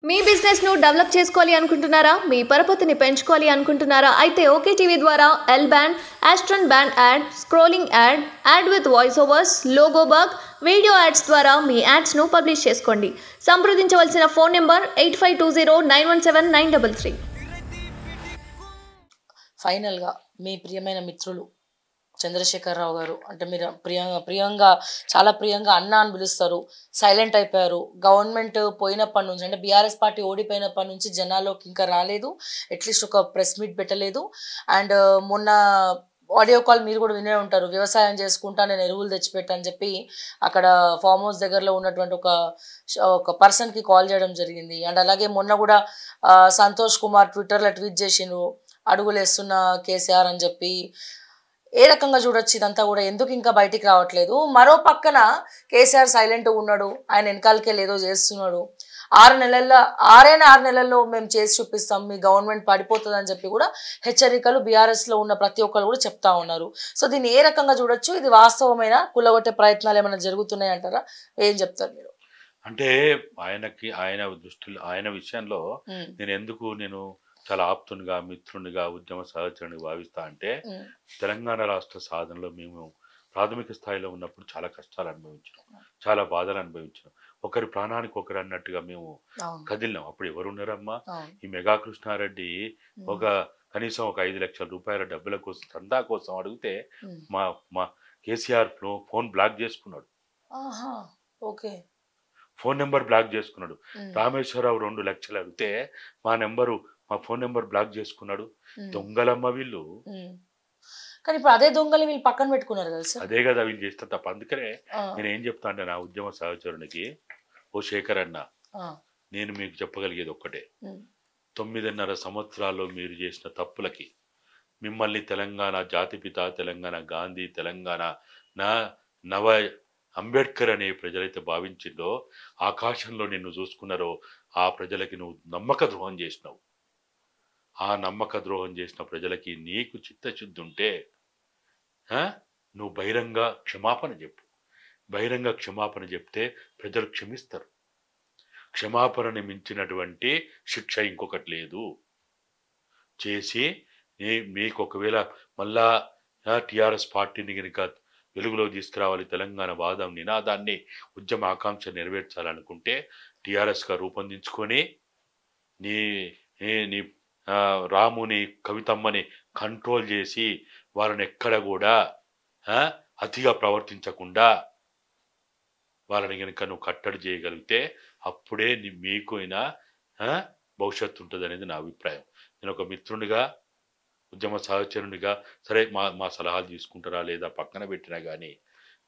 మీ business ను develop చేసుకోవాలి అనుకుంటున్నారా? మీ పరపతిని పెంచుకోవాలి అనుకుంటున్నారా? అయితే ఓకే టీవీ ద్వారా L band, aston band ad, scrolling ad, ad with voice overs, logo bug, video ads ద్వారా మీ యాడ్స్ ను పబ్లిష్ చేసుకోండి. సంప్రదించవలసిన ఫోన్ నెంబర్ 8520917933. ఫైనల్గా మీ ప్రియమైన మిత్రులు చంద్రశేఖరరావు గారు అంటే మీరు ప్రియంగా చాలా ప్రియంగా అన్న అని పిలుస్తారు. సైలెంట్ అయిపోయారు. గవర్నమెంట్ పోయినప్పటి నుంచి అంటే బీఆర్ఎస్ పార్టీ ఓడిపోయినప్పటి నుంచి జనాల్లోకి ఇంకా రాలేదు. అట్లీస్ట్ ఒక ప్రెస్ మీట్ పెట్టలేదు. అండ్ మొన్న ఆడియో కాల్ మీరు కూడా వినే ఉంటారు. వ్యవసాయం చేసుకుంటా నేను ఎరువులు తెచ్చిపెట్టని చెప్పి అక్కడ ఫామ్ హౌస్ దగ్గరలో ఉన్నటువంటి ఒక పర్సన్కి కాల్ చేయడం జరిగింది. అండ్ అలాగే మొన్న కూడా సంతోష్ కుమార్ ట్విట్టర్లో ట్వీట్ చేసిండ్రు, అడుగులు వేస్తున్న కేసీఆర్ అని చెప్పి. ఏ రకంగా చూడొచ్చు ఇదంతా కూడా? ఎందుకు ఇంకా బయటికి రావట్లేదు? మరో పక్కన కేసీఆర్ సైలెంట్గా ఉన్నాడు, ఆయన వెనకాలకే లేదో చేస్తున్నాడు. 6 నెలల్లో మేము చేసి చూపిస్తాం, మీ గవర్నమెంట్ పడిపోతుంది అని చెప్పి కూడా హెచ్చరికలు బీఆర్ఎస్లో ఉన్న ప్రతి ఒక్కరు కూడా చెప్తా ఉన్నారు. సో దీన్ని ఏ రకంగా చూడొచ్చు? ఇది వాస్తవమైన కులగొట్టే ప్రయత్నాలు ఏమైనా జరుగుతున్నాయి అంటారా? ఏం చెప్తారు మీరు? అంటే ఆయన దృష్టిలో ఆయన విషయంలో నేను చాలా ఆప్తునిగా, మిత్రునిగా, ఉద్యమ సహచరునిగా భావిస్తా. అంటే తెలంగాణ రాష్ట్ర సాధనలో మేము ప్రాథమిక స్థాయిలో ఉన్నప్పుడు చాలా కష్టాలు అనుభవించినాం, చాలా బాధలు అనుభవించినాం. ఒకరి ప్రాణానికి ఒకరు అన్నట్టుగా మేము కదిలినాం. అప్పుడు ఎవరు ఉన్నారమ్మా? ఈ మెగా కృష్ణారెడ్డి కనీసం ఒక 5 లక్షల రూపాయల డబ్బుల కోసం, చందా కోసం అడిగితే మా కేసీఆర్ ఫోన్ బ్లాక్ చేసుకున్నాడు. ఫోన్ నెంబర్ బ్లాక్ చేసుకున్నాడు. రామేశ్వరరావు 2 లక్షలు అడిగితే మా ఫోన్ నెంబర్ బ్లాక్ చేసుకున్నాడు. దొంగలమ్మ వీళ్ళు. కానీ ఇప్పుడు అదే దొంగలు వీళ్ళు పక్కన పెట్టుకున్నారు కదా సార్. అదే కదా వీళ్ళు చేస్తే తప్ప. అందుకనే నేను ఏం చెప్తా అంటే, నా ఉద్యమ సహచరునికి, ఓ శేఖర్ అన్న, నేను మీకు చెప్పగలిగేది ఒక్కటే. 9.5 సంవత్సరాల్లో మీరు చేసిన తప్పులకి మిమ్మల్ని తెలంగాణ జాతిపిత, తెలంగాణ గాంధీ, తెలంగాణ నవ అంబేద్కర్ అనే ప్రజలైతే భావించిందో, ఆకాశంలో నిన్ను చూసుకున్నారో ఆ ప్రజలకి నువ్వు నమ్మక ద్రోహం చేసినావు. ఆ నమ్మక ద్రోహం చేసిన ప్రజలకి నీకు చిత్తశుద్ధి ఉంటే నువ్వు బహిరంగ క్షమాపణ చెప్పు. బహిరంగ క్షమాపణ చెప్తే ప్రజలు క్షమిస్తారు. క్షమాపణని మించినటువంటి శిక్ష ఇంకొకటి లేదు. చేసి మీకు ఒకవేళ మళ్ళా టీఆర్ఎస్ పార్టీని కనుక వెలుగులో తీసుకురావాలి, తెలంగాణ వాదం నినాదాన్ని, ఉద్యమ ఆకాంక్ష నెరవేర్చాలనుకుంటే టీఆర్ఎస్గా రూపొందించుకొని నీ రాముని, కవితమ్మని కంట్రోల్ చేసి వాళ్ళని ఎక్కడ కూడా అతిగా ప్రవర్తించకుండా వాళ్ళని కనుక నువ్వు కట్టడి చేయగలిగితే అప్పుడే మీకు అయినా భవిష్యత్తు ఉంటుంది అనేది నా అభిప్రాయం. నేను ఒక మిత్రునిగా, ఉద్యమ సహచరునిగా, సరే మా సలహాలు తీసుకుంటారా లేదా పక్కన పెట్టినా కానీ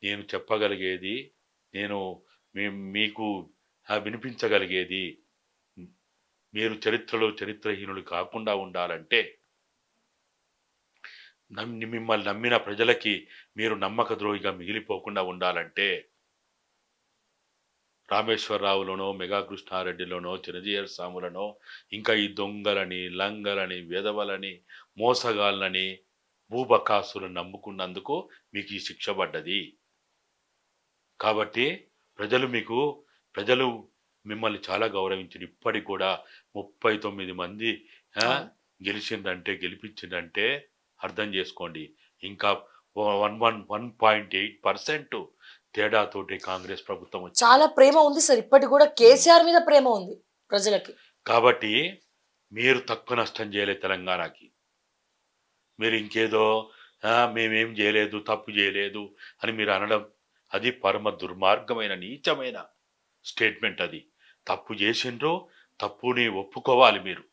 నేను చెప్పగలిగేది, నేను మీకు వినిపించగలిగేది, మీరు చరిత్రలో చరిత్రహీనులు కాకుండా ఉండాలంటే, మిమ్మల్ని నమ్మిన ప్రజలకి మీరు నమ్మక ద్రోహిగా మిగిలిపోకుండా ఉండాలంటే, రామేశ్వరరావులోనో, మెగా కృష్ణారెడ్డిలోనో, చిరంజీవి స్వాములనో, ఇంకా ఈ దొంగలని, లంగలని, వెధవలని, మోసగాళ్ళని, భూబకాసులను నమ్ముకున్నందుకు మీకు ఈ శిక్ష పడ్డది. కాబట్టి ప్రజలు మిమ్మల్ని చాలా గౌరవించారు. ఇప్పటికి కూడా 39 మంది గెలిపించిందంటే అర్థం చేసుకోండి. ఇంకా 1.8% తేడాతోటి కాంగ్రెస్ ప్రభుత్వం వచ్చింది. చాలా ప్రేమ ఉంది సార్, ఇప్పటికి కూడా కేసీఆర్ మీద ప్రేమ ఉంది ప్రజలకి. కాబట్టి మీరు తక్కువ నష్టం చేయలేదు తెలంగాణకి. మీరు ఇంకేదో మేమేం చేయలేదు, తప్పు చేయలేదు అని మీరు అనడం, అది పరమ దుర్మార్గమైన, నీచమైన స్టేట్మెంట్. అది తప్పు చేసిండ్రో తప్పుని ఒప్పుకోవాలి. మీరు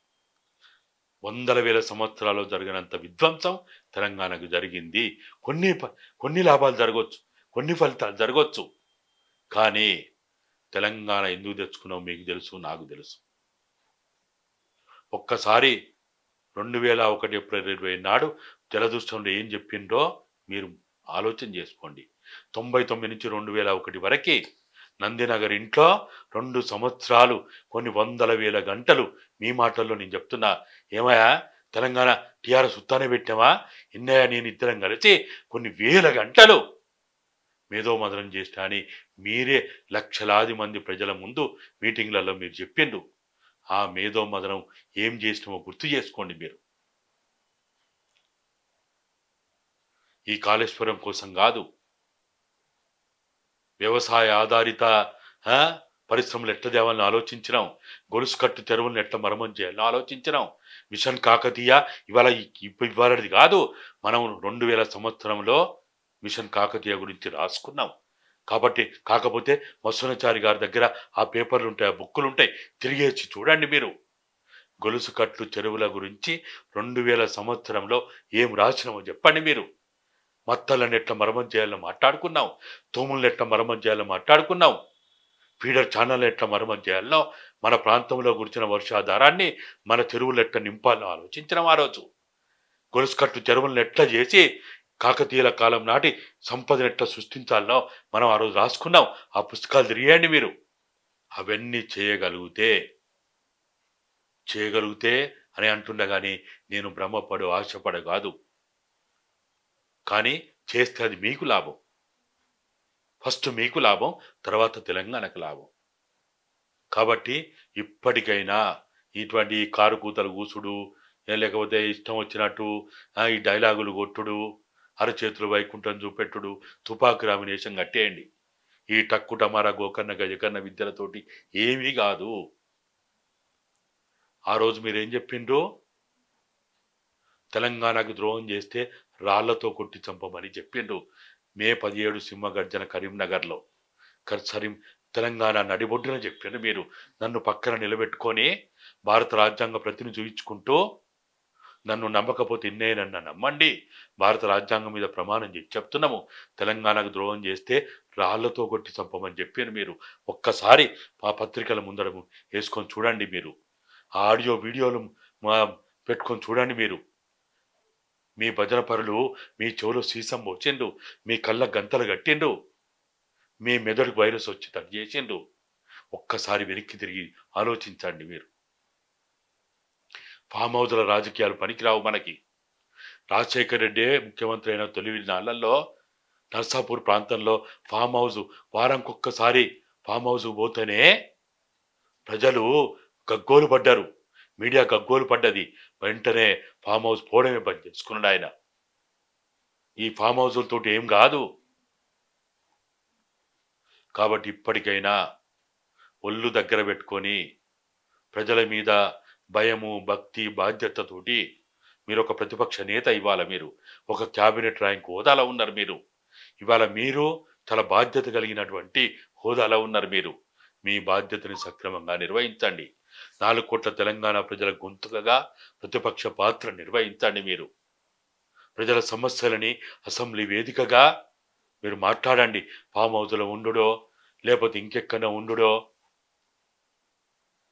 100,000 సంవత్సరాలు జరిగినంత విధ్వంసం తెలంగాణకు జరిగింది. కొన్ని లాభాలు జరగవచ్చు, కొన్ని ఫలితాలు జరగవచ్చు. కానీ తెలంగాణ ఎందుకు తెచ్చుకున్నావు మీకు తెలుసు, నాకు తెలుసు. ఒక్కసారి 2001 ఏప్రిల్ 20 నాడు జలదృష్టంలో ఏం చెప్పిండ్రో మీరు ఆలోచన చేసుకోండి. 99 నుంచి 2001 వరకు నందినగర్ ఇంట్లో 2 సంవత్సరాలు కొన్ని 100,000 గంటలు, మీ మాటల్లో నేను చెప్తున్నా, ఏమయ్యా తెలంగాణ టీఆర్ఎస్ ఉత్తానే పెట్టామా, ఎన్నయ్యా నేను ఇద్దరం కలిసి కొన్ని 1000 గంటలు మేధోమదనం చేసినా అని మీరే లక్షలాది మంది ప్రజల ముందు మీటింగ్లలో మీరు చెప్పిండ్రు. ఆ మేధో మదనం ఏం చేసినామో గుర్తు చేసుకోండి మీరు. ఈ కాళేశ్వరం కోసం కాదు, వ్యవసాయ ఆధారిత పరిశ్రమలు ఎట్లా తేవాలని ఆలోచించినాం, గొలుసు కట్టు చెరువులను ఎట్లా మరమ్మం చేయాలని ఆలోచించినాం. మిషన్ కాకతీయ ఇవాళది కాదు, మనం 2000 సంవత్సరంలో మిషన్ కాకతీయ గురించి రాసుకున్నాం. కాబట్టి కాకపోతే మత్స్వనాచారి గారి దగ్గర ఆ పేపర్లు ఉంటాయి, ఆ బుక్కులు ఉంటాయి, తిరిగేసి చూడండి మీరు. గొలుసు కట్లు చెరువుల గురించి 2000 సంవత్సరంలో ఏం రాసినామో చెప్పండి మీరు. మత్తలను ఎట్లా మరమ్మం చేయాలని మాట్లాడుకున్నాం, తోములను ఎట్లా మరమ్మం చేయాలని మాట్లాడుకున్నాం, ఫీడర్ ఛానల్ ఎట్లా మరమ్మం చేయాలనో, మన ప్రాంతంలో కురిచిన వర్షాధారాన్ని మన చెరువులు ఎట్లా నింపాలని ఆలోచించినాం. ఆ రోజు గొలుసు కట్టు చెరువులను ఎట్లా చేసి కాకతీయుల కాలం నాటి సంపదను ఎట్లా సృష్టించాలనో మనం ఆ రోజు రాసుకున్నాం. ఆ పుస్తకాలు తిరిగేయండి మీరు. అవన్నీ చేయగలిగితే అని అంటున్నా కానీ నేను భ్రమపడు ఆశపడ కాదు. కానీ చేస్తే అది మీకు లాభం. ఫస్ట్ మీకు లాభం, తర్వాత తెలంగాణకు లాభం. కాబట్టి ఇప్పటికైనా ఇటువంటి కారు కూతలు కూసుడు, లేకపోతే ఇష్టం వచ్చినట్టు ఈ డైలాగులు కొట్టుడు, అరచేతులు వైకుంఠం చూపెట్టుడు, తుపాకు రామినేషన్ కట్టేయండి. ఈ టక్కు టమారా గోకర్ణ గజకర్ణ విద్యలతోటి ఏమీ కాదు. ఆ రోజు మీరేం చెప్పిండ్రు? తెలంగాణకు ద్రోహం చేస్తే రాళ్లతో కొట్టి చంపమని చెప్పిండ్రు. మే 17 సింహగర్జన కరీంనగర్లో తెలంగాణ నడిబొడ్డున చెప్పిండ్రు మీరు. నన్ను పక్కన నిలబెట్టుకొని భారత రాజ్యాంగ ప్రతిని చూయించుకుంటూ, నన్ను నమ్మకపోతే ఇన్నేనన్న నమ్మండి, భారత రాజ్యాంగం మీద ప్రమాణం చేసి చెప్తున్నాము, తెలంగాణకు ద్రోహం చేస్తే రాళ్లతో కొట్టి చంపమని చెప్పాను మీరు. ఒక్కసారి ఆ పత్రికల ముందర వేసుకొని చూడండి మీరు. ఆ ఆడియో వీడియోలు పెట్టుకొని చూడండి మీరు. మీ భజన పరులు మీ చెవులో సీసం వచ్చిండు, మీ కళ్ళ గంతలు కట్టిండు, మీ మెదడుకు వైరస్ వచ్చి తగ్గు చేసిండు. ఒక్కసారి వెనక్కి తిరిగి ఆలోచించండి మీరు. ఫామ్ హౌస్ల రాజకీయాలు పనికిరావు మనకి. రాజశేఖర్ రెడ్డి ముఖ్యమంత్రి అయిన తొలి నాళ్లలో నర్సాపూర్ ప్రాంతంలో ఫామ్ హౌస్ వారంకొక్కసారి ఫామ్ హౌస్ పోతేనే ప్రజలు గగ్గోలు పడ్డారు, మీడియా గగ్గోలు పడ్డది. వెంటనే ఫామ్ హౌస్ పోవడమే బంద్ చేసుకున్నాడు ఆయన. ఈ ఫామ్ హౌస్లతో ఏం కాదు. కాబట్టి ఇప్పటికైనా ఒళ్ళు దగ్గర పెట్టుకొని ప్రజల మీద భయము, భక్తి, బాధ్యతతోటి మీరు ఒక ప్రతిపక్ష నేత, ఇవాళ మీరు ఒక క్యాబినెట్ ర్యాంక్ హోదాలో ఉన్నారు మీరు. ఇవాళ మీరు చాలా బాధ్యత కలిగినటువంటి హోదాలో ఉన్నారు మీరు. మీ బాధ్యతని సక్రమంగా నిర్వహించండి. 4 కోట్ల తెలంగాణ ప్రజల గొంతుకగా ప్రతిపక్ష పాత్ర నిర్వహించండి మీరు. ప్రజల సమస్యలని అసెంబ్లీ వేదికగా మీరు మాట్లాడండి. ఫామ్ హౌస్లో ఉండుడో లేకపోతే ఇంకెక్కడో ఉండుడో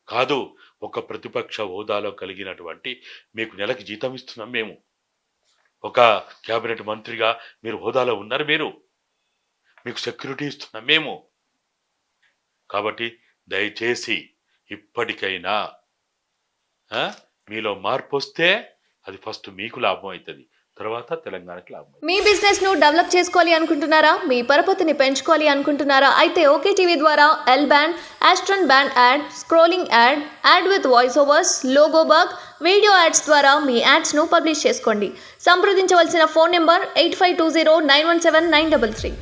కాదు. ఒక ప్రతిపక్ష హోదాలో కలిగినటువంటి మీకు నెలకి జీతం ఇస్తున్నాం మేము. ఒక క్యాబినెట్ మంత్రిగా మీరు హోదాలో ఉన్నారు మీరు. మీకు సెక్యూరిటీ ఇస్తున్నాం మేము. కాబట్టి దయచేసి ఇప్పటికైనా మీలో మార్పు వస్తే అది ఫస్ట్ మీకు లాభం అవుతుంది, తర్వాత తెలంగాణకి లాభం. మీ బిజినెస్ ను డెవలప్ చేసుకోవాలి అనుకుంటున్నారా? మీ పరపతిని పెంచుకోవాలి అనుకుంటున్నారా? అయితే ఓకే టీవీ ద్వారా L band, aston band ad, scrolling ad, ad with voice overs, logo bug, video ads ద్వారా మీ యాడ్స్ ను పబ్లిష్ చేసుకోండి. సంప్రదించవలసిన ఫోన్ నెంబర్ 8520917933.